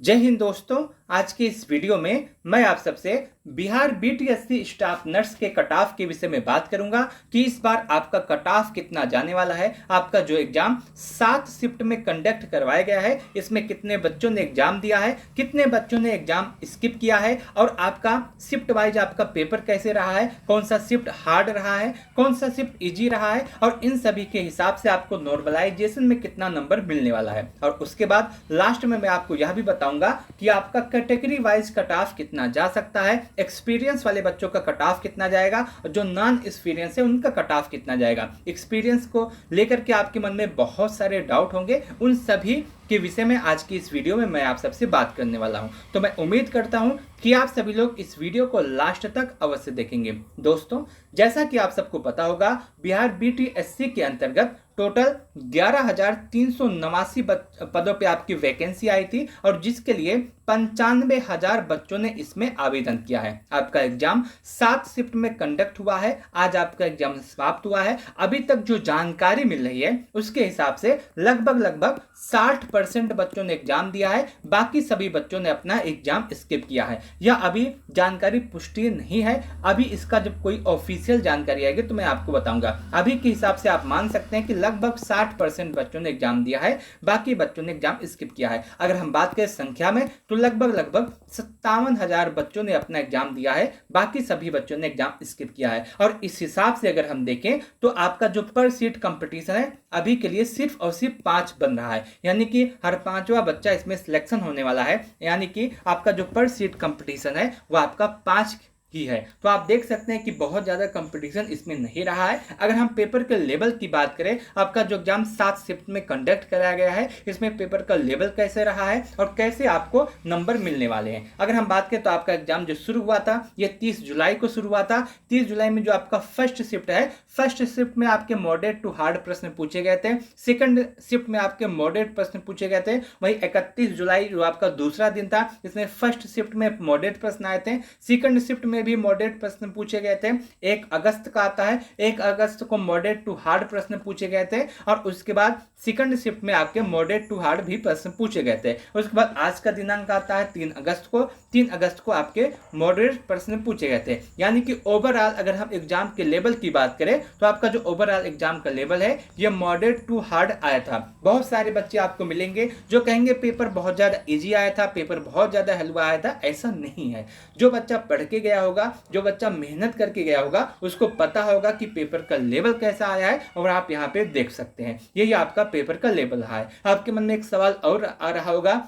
जय हिंद दोस्तों। आज के इस वीडियो में मैं आप सबसे बिहार बीटीएससी स्टाफ नर्स के कट ऑफ के विषय में बात करूंगा कि इस बार आपका कट ऑफ कितना जाने वाला है। आपका जो एग्जाम 7 शिफ्ट में कंडक्ट करवाया गया है, इसमें कितने बच्चों ने एग्जाम दिया है, कितने बच्चों ने एग्जाम स्किप किया है और आपका शिफ्ट वाइज आपका पेपर कैसे रहा है, कौन सा शिफ्ट हार्ड रहा है, कौन सा शिफ्ट इजी रहा है और इन सभी के हिसाब से आपको नॉर्मलाइजेशन में कितना नंबर मिलने वाला है। और उसके बाद लास्ट में मैं आपको यह भी बताऊंगा कि आपका कैटेगरी वाइज कट ऑफ कितना जा सकता है, एक्सपीरियंस वाले बच्चों का कट ऑफ कितना जाएगा और जो नॉन एक्सपीरियंस है उनका कट ऑफ कितना जाएगा। एक्सपीरियंस को लेकर के आपके मन में बहुत सारे डाउट होंगे, उन सभी के विषय में आज की इस वीडियो में मैं आप सबसे बात करने वाला हूं। तो मैं उम्मीद करता हूं कि आप सभी लोग इस वीडियो को लास्ट तक अवश्य देखेंगे। दोस्तों, जैसा कि आप सबको पता होगा, बिहार बीटीएससी के अंतर्गत टोटल 11,389 पदों पे आपकी वैकेंसी आई थी और जिसके लिए 95,000 बच्चों ने इसमें आवेदन किया है। आपका एग्जाम 7 शिफ्ट में कंडक्ट हुआ है। आज आपका एग्जाम समाप्त हुआ है। अभी तक जो जानकारी मिल रही है उसके हिसाब से लगभग 60% बच्चों ने एग्जाम दिया है, बाकी सभी बच्चों ने अपना एग्जाम स्किप किया है। यह अभी जानकारी पुष्टि नहीं है। अभी इसका जब कोई ऑफिशियल जानकारी आएगी तो मैं आपको बताऊंगा। अभी के हिसाब से आप मान सकते हैं कि लगभग 60% बच्चों ने एग्जाम दिया है, बाकी बच्चों ने एग्जाम स्किप किया है। अगर हम बात करें संख्या में तो लगभग 57,000 बच्चों ने अपना एग्जाम दिया है, बाकी सभी बच्चों ने एग्जाम स्किप किया है। और इस हिसाब से अगर हम देखें तो आपका जो पर सीट कंपटीशन है अभी के लिए सिर्फ और सिर्फ 5 बन रहा है, यानी कि हर 5वां बच्चा इसमें सिलेक्शन होने वाला है। यानी कि आपका जो पर सीट कंपटीशन है वह आपका 5 की है। तो आप देख सकते हैं कि बहुत ज्यादा कंपटीशन इसमें नहीं रहा है। अगर हम पेपर के लेवल की बात करें, आपका जो एग्जाम 7 शिफ्ट में कंडक्ट कराया गया है, इसमें पेपर का लेवल कैसे रहा है और कैसे आपको नंबर मिलने वाले हैं। अगर हम बात करें तो आपका एग्जाम जो शुरू हुआ था ये 30 जुलाई को शुरू हुआ था। 30 जुलाई में जो आपका फर्स्ट शिफ्ट है, फर्स्ट शिफ्ट में आपके मॉडरेट टू हार्ड प्रश्न पूछे गए थे। सेकंड शिफ्ट में आपके मॉडरेट प्रश्न पूछे गए थे। वही 31 जुलाई जो आपका दूसरा दिन था, इसमें फर्स्ट शिफ्ट में मॉडरेट प्रश्न आए थे। सेकंड शिफ्ट में भी मॉडरेट प्रश्न पूछे गए थे। 1 अगस्त का आता है, 1 अगस्त को मॉडरेट टू हार्ड प्रश्न पूछे गए थे और उसके बाद सेकंड शिफ्ट में आपके मॉडरेट टू हार्ड भी प्रश्न पूछे गए थे। उसके बाद आज का दिनांक आता है 3 अगस्त को। 3 अगस्त को आपके मॉडरेट प्रश्न पूछे गए थे। यानी कि ओवरऑल अगर हम एग्जाम के लेवल की बात करें तो आपका जो ओवरऑल एग्जाम का लेवल है ये मॉडरेट टू हार्ड आया था। बहुत सारे बच्चे आपको मिलेंगे जो कहेंगे पेपर बहुत ज्यादा इजी आया था, पेपर बहुत ज्यादा हलवा आया था। ऐसा नहीं है। जो बच्चा पढ़ के गया होगा, जो बच्चा मेहनत करके गया होगा, उसको पता होगा कि पेपर का लेवल कैसा आया है और आप यहाँ पे देख सकते हैं यही आपका पेपर का लेवल रहा है। आपके मन में एक सवाल और आ रहा होगा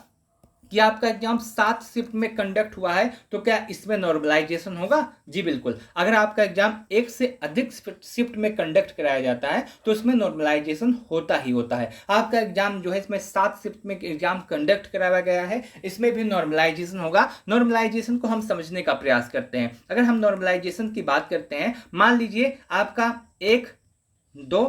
कि आपका एग्जाम 7 शिफ्ट में कंडक्ट हुआ है तो क्या इसमें नॉर्मलाइजेशन होगा? जी बिल्कुल। अगर आपका एग्जाम एक से अधिक शिफ्ट में कंडक्ट कराया जाता है तो उसमें नॉर्मलाइजेशन होता ही होता है। आपका एग्जाम जो है इसमें 7 शिफ्ट में एग्जाम कंडक्ट कराया गया है, इसमें भी नॉर्मलाइजेशन होगा। नॉर्मलाइजेशन को हम समझने का प्रयास करते हैं। अगर हम नॉर्मलाइजेशन की बात करते हैं, मान लीजिए आपका 1, 2,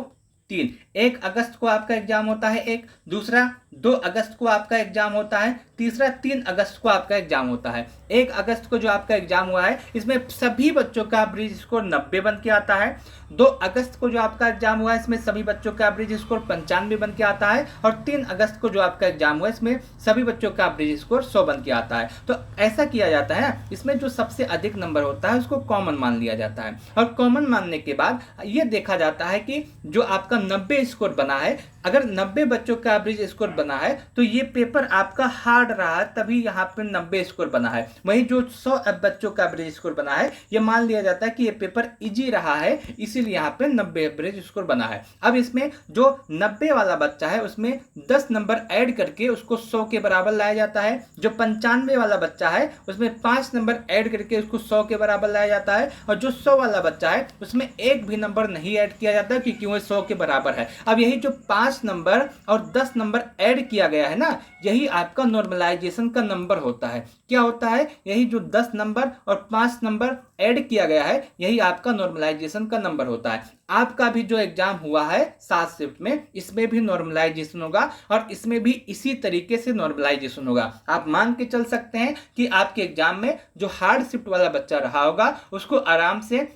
3, 1 अगस्त को आपका एग्जाम होता है, एक दूसरा 2 अगस्त को आपका एग्जाम होता है, तीसरा 3 अगस्त को आपका एग्जाम होता है। 1 अगस्त को जो आपका एग्जाम हुआ है इसमें सभी बच्चों का एवरेज स्कोर 90 बन के आता है। 2 अगस्त को जो आपका एग्जाम हुआ है इसमें सभी बच्चों का एवरेज स्कोर 95 बन के आता है और 3 अगस्त को जो आपका एग्जाम हुआ है इसमें सभी बच्चों का एवरेज स्कोर 100 बन के आता है। तो ऐसा किया जाता है, इसमें जो सबसे अधिक नंबर होता है उसको कॉमन मान लिया जाता है और कॉमन मानने के बाद यह देखा जाता है कि जो आपका 90 स्कोर बना है, अगर 90 बच्चों का एवरेज स्कोर बना है तो ये पेपर आपका हार्ड रहा है, तभी यहाँ पे 90 स्कोर बना है। वहीं जो 100 बच्चों का एवरेज स्कोर बना है ये मान लिया जाता है कि ये पेपर इजी रहा है, इसीलिए यहाँ पे 90 एवरेज स्कोर बना है। अब इसमें जो 90 वाला बच्चा है उसमें 10 नंबर ऐड करके उसको 100 के बराबर लाया जाता है। जो 95 वाला बच्चा है उसमें 5 नंबर ऐड करके उसको 100 के बराबर लाया जाता है और जो 100 वाला बच्चा है उसमें एक भी नंबर नहीं ऐड किया जाता क्योंकि वो 100 के बराबर है। अब यही जो 5 नंबर और 10 नंबर ऐड किया गया है ना, यही आपका नॉर्मलाइजेशन का नंबर होता है। क्या होता है? यही जो 10 नंबर और 5 नंबर ऐड किया गया है यही आपका नॉर्मलाइजेशन का नंबर होता है। आपका भी जो एग्जाम हुआ है 7 शिफ्ट में, इसमें भी नॉर्मलाइजेशन होगा और इसमें भी इसी तरीके से नॉर्मलाइजेशन होगा। आप मान के चल सकते हैं कि आपके एग्जाम में जो हार्ड शिफ्ट वाला बच्चा रहा होगा उसको आराम से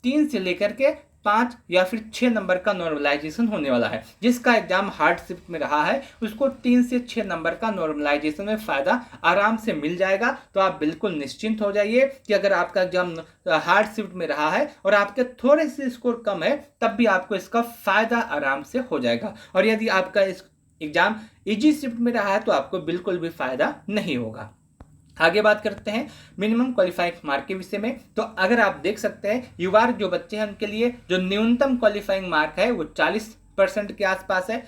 3 से लेकर के 5 या फिर 6 नंबर का नॉर्मलाइजेशन होने वाला है। जिसका एग्जाम हार्ड शिफ्ट में रहा है उसको 3 से 6 नंबर का नॉर्मलाइजेशन में फायदा आराम से मिल जाएगा। तो आप बिल्कुल निश्चिंत हो जाइए कि अगर आपका एग्जाम हार्ड शिफ्ट में रहा है और आपके थोड़े से स्कोर कम है तब भी आपको इसका फायदा आराम से हो जाएगा। और यदि आपका इस एग्जाम इजी शिफ्ट में रहा है तो आपको बिल्कुल भी फायदा नहीं होगा। आगे बात करते हैं मिनिमम क्वालिफाइंग मार्क के विषय में। तो अगर आप देख सकते हैं युवा जो बच्चे हैं उनके लिए जो न्यूनतम क्वालिफाइंग मार्क है वो 40% के आसपास है।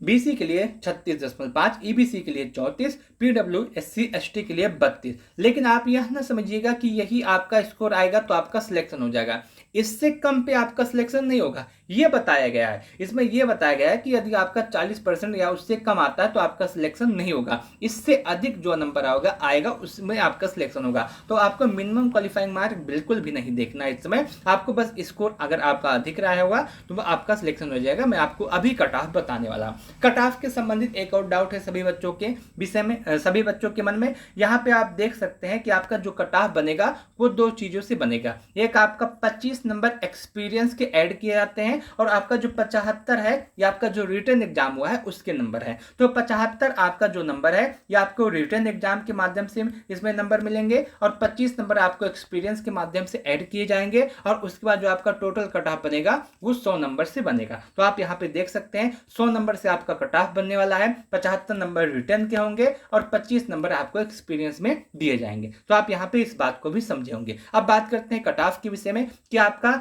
बीसी के लिए 36.5, ईबीसी के लिए 34, पीडब्ल्यू एससी एसटी के लिए 32। लेकिन आप यह ना समझिएगा कि यही आपका स्कोर आएगा तो आपका सिलेक्शन हो जाएगा। इससे कम पे आपका सिलेक्शन नहीं होगा, ये बताया गया है। इसमें यह बताया गया है कि यदि आपका 40% या उससे कम आता है तो आपका सिलेक्शन नहीं होगा, इससे अधिक जो नंबर आएगा उसमें आपका सिलेक्शन होगा। तो आपको मिनिमम क्वालिफाइंग मार्क बिल्कुल भी नहीं देखना है। इस समय आपको बस स्कोर अगर आपका अधिक रहा होगा तो वह आपका सिलेक्शन हो जाएगा। मैं आपको अभी कट ऑफ बताने वाला हूँ। कट ऑफ के संबंधित एक और डाउट है सभी बच्चों के विषय में, सभी बच्चों के मन में। यहाँ पे आप देख सकते हैं कि आपका जो कट ऑफ बनेगा वो दो चीजों से बनेगा। एक आपका 25 नंबर एक्सपीरियंस के ऐड किए जाते हैं और आपका जो 75 है ये आपका जो रिटन एग्जाम हुआ है उसके नंबर है। तो 75 आपका जो नंबर है ये आपको रिटन एग्जाम के माध्यम से इसमें नंबर मिलेंगे और 25 नंबर आपको एक्सपीरियंस के माध्यम से ऐड किए जाएंगे और उसके बाद जो आपका टोटल कट ऑफ बनेगा वो 100 नंबर से बनेगा। तो आप यहाँ पे देख सकते हैं 100 नंबर से आपका कट ऑफ बनने वाला है, 75 नंबर रिटर्न के होंगे और 25 नंबर आपको एक्सपीरियंस में दिए जाएंगे। तो आप यहाँ पे इस बात को भी समझे होंगे। अब बात करते हैं कट ऑफ के विषय में कि आपका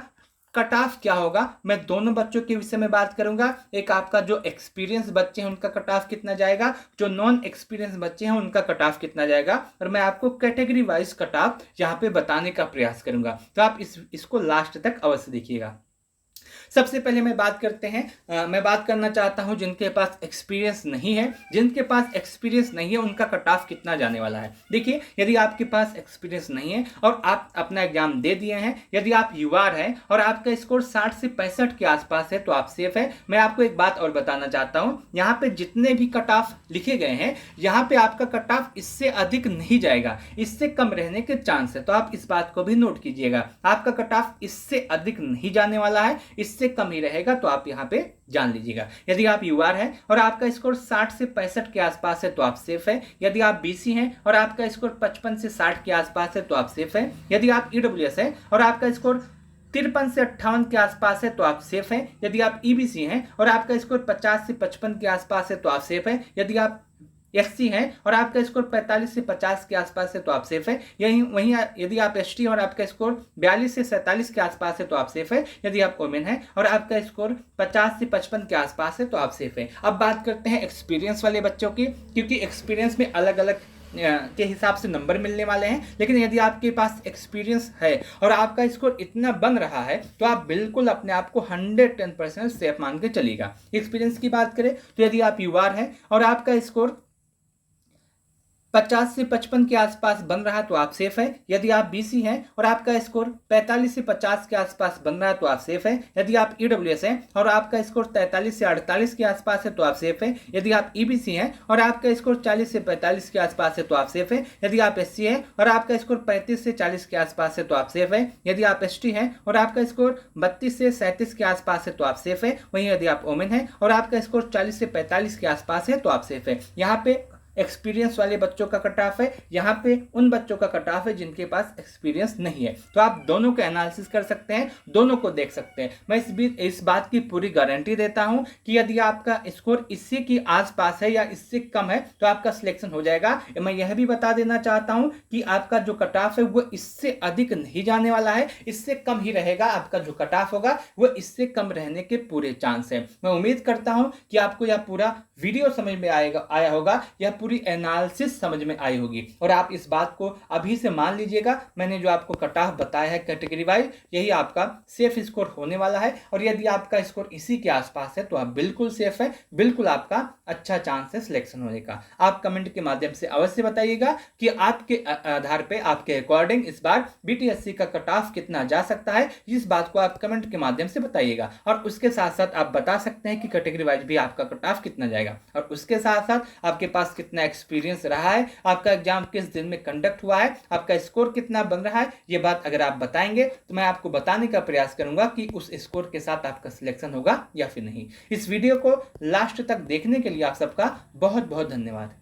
कट ऑफ क्या होगा। मैं दोनों बच्चों के विषय में बात करूंगा। एक आपका जो एक्सपीरियंस बच्चे हैं उनका कट ऑफ कितना जाएगा, जो नॉन एक्सपीरियंस बच्चे हैं उनका कट ऑफ कितना जाएगा, और मैं आपको कैटेगरी वाइज कट ऑफ यहाँ पे बताने का प्रयास करूंगा। तो आप इसको लास्ट तक अवश्य देखिएगा। सबसे पहले मैं बात करना चाहता हूं जिनके पास एक्सपीरियंस नहीं है। जिनके पास एक्सपीरियंस नहीं है उनका कट ऑफ कितना जाने वाला है। देखिए, यदि आपके पास एक्सपीरियंस नहीं है और आप अपना एग्जाम दे दिए हैं, यदि आप युवा हैं और आपका स्कोर 60 से 65 के आसपास है तो आप सेफ है। मैं आपको एक बात और बताना चाहता हूं, यहाँ पे जितने भी कट ऑफ लिखे गए हैं यहाँ पे आपका कट ऑफ इससे अधिक नहीं जाएगा, इससे कम रहने के चांस है। तो आप इस बात को भी नोट कीजिएगा, आपका कट ऑफ इससे अधिक नहीं जाने वाला है, इससे कम ही रहेगा। तो आप यहाँ पे जान लीजिएगा। यदि आप यूआर हैं और आपका स्कोर 60 से 65 के आसपास है तो आप सेफ है। यदि आप बीसी हैं और आपका स्कोर 55 से 60 के आसपास है तो आप सेफ है। यदि आप ईडब्ल्यूएस हैं और आपका स्कोर 53 से 58 के आसपास है तो आप सेफ हैं। यदि आप ईबीसी हैं और आपका स्कोर 50 से 55 के आसपास है तो आप सेफ हैं। यदि आप एससी हैं और आपका स्कोर 45 से 50 के आसपास है तो आप सेफ है। वहीं यदि आप एसटी और आपका स्कोर 42 से 47 के आसपास है तो आप सेफ है। यदि आप वोमेन हैं और आपका स्कोर 50 से 55 के आसपास है तो आप सेफ है। अब बात करते हैं एक्सपीरियंस वाले बच्चों की, क्योंकि एक्सपीरियंस में अलग अलग के हिसाब से नंबर मिलने वाले हैं। लेकिन यदि आपके पास एक्सपीरियंस है और आपका स्कोर इतना बन रहा है तो आप बिल्कुल अपने आप को 110% सेफ मान के चलिएगा। एक्सपीरियंस की बात करें तो यदि आप यूआर हैं और आपका स्कोर 50 से 55 के आसपास बन रहा है तो आप सेफ है। यदि आप बीसी हैं और आपका स्कोर 45 से 50 के आसपास बन रहा है तो आप सेफ है। यदि आप ईडब्ल्यूएस हैं और आपका स्कोर 43 से 48 के आसपास है तो आप सेफ है। यदि आप ईबीसी हैं और आपका स्कोर 40 से 45 के आसपास है तो आप सेफ है। यदि आप एससी हैं और आपका स्कोर 35 से 40 के आसपास है तो आप सेफ है। यदि आप एसटी हैं और आपका स्कोर 32 से 37 के आसपास है तो आप सेफ है। वहीं यदि आप वोमेन हैं और आपका स्कोर 40 से 45 के आसपास है तो आप सेफ है। यहाँ पे एक्सपीरियंस वाले बच्चों का कट ऑफ है, यहाँ पे उन बच्चों का कट ऑफ है जिनके पास एक्सपीरियंस नहीं है। तो आप दोनों का एनालिसिस कर सकते हैं, दोनों को देख सकते हैं। मैं इस बात की पूरी गारंटी देता हूं कि यदि आपका स्कोर इससे की आसपास है या इससे कम है तो आपका सिलेक्शन हो जाएगा। मैं यह भी बता देना चाहता हूं कि आपका जो कट ऑफ है वो इससे अधिक नहीं जाने वाला है, इससे कम ही रहेगा। आपका जो कट ऑफ होगा वो इससे कम रहने के पूरे चांस है। मैं उम्मीद करता हूं कि आपको यह पूरा वीडियो समझ में आया होगा, यह पूरी एनालिसिस समझ में आई होगी और आप इस बात को अभी से मान लीजिएगा। मैंने जो आपको कट ऑफ बताया है कैटेगरी वाइज, यही आपका सेफ स्कोर होने वाला है। और यदि आपका स्कोर इसी के आसपास है तो आप बिल्कुल सेफ है, बिल्कुल आपका अच्छा चांस है सिलेक्शन होने का। आप कमेंट के माध्यम से अवश्य बताइएगा कि आपके आधार पे, आपके अकॉर्डिंग इस बार बीटीएससी का कट ऑफ कितना जा सकता है। इस बात को आप कमेंट के माध्यम से बताइएगा और उसके साथ साथ आप बता सकते हैं कि कैटेगरी वाइज भी आपका कट ऑफ कितना जाएगा और उसके साथ साथ आपके पास कितना कितना एक्सपीरियंस रहा है, आपका एग्जाम किस दिन में कंडक्ट हुआ है, आपका स्कोर कितना बन रहा है, ये बात अगर आप बताएंगे तो मैं आपको बताने का प्रयास करूंगा कि उस स्कोर के साथ आपका सिलेक्शन होगा या फिर नहीं। इस वीडियो को लास्ट तक देखने के लिए आप सबका बहुत बहुत धन्यवाद।